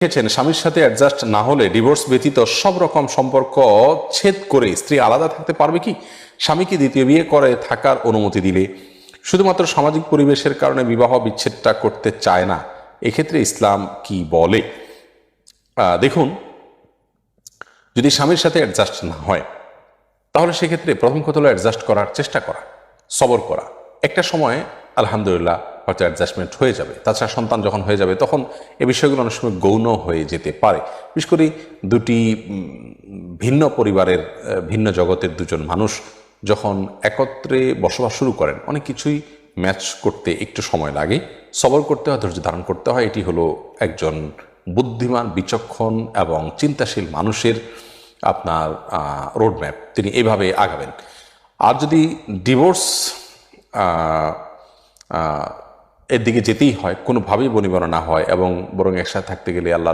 দেখেছেন, স্বামীর সাথে অ্যাডজাস্ট না হলে ডিভোর্স ব্যতীত সব রকম সম্পর্ক ছেদ করে স্ত্রী আলাদা থাকতে পারবে কি? স্বামীকে দ্বিতীয় বিয়ে করে থাকার অনুমতি দিলে শুধুমাত্র সামাজিক পরিবেশের কারণে বিবাহ বিচ্ছেদটা করতে চায় না, এক্ষেত্রে ইসলাম কি বলে? দেখুন, যদি স্বামীর সাথে অ্যাডজাস্ট না হয় তাহলে সেক্ষেত্রে প্রথম কথা হলো অ্যাডজাস্ট করার চেষ্টা করা, সবর করা। একটা সময় আলহামদুলিল্লাহ হয়তো অ্যাডজাস্টমেন্ট হয়ে যাবে। তাছাড়া সন্তান যখন হয়ে যাবে তখন এই বিষয়গুলো অনেক সময় গৌণ হয়ে যেতে পারে। বিশেষ করে দুটি ভিন্ন পরিবারের ভিন্ন জগতের দুজন মানুষ যখন একত্রে বসবাস শুরু করেন, অনেক কিছুই ম্যাচ করতে একটু সময় লাগে, সবর করতে হয়, ধৈর্য ধারণ করতে হয়। এটি হলো একজন বুদ্ধিমান, বিচক্ষণ এবং চিন্তাশীল মানুষের আপনার রোডম্যাপ। তিনি এইভাবে আগাবেন। আর যদি ডিভোর্স এর দিকে যেতেই হয়, কোনোভাবেই বনিবনা না হয় এবং বরং একসাথে থাকতে গেলে আল্লাহ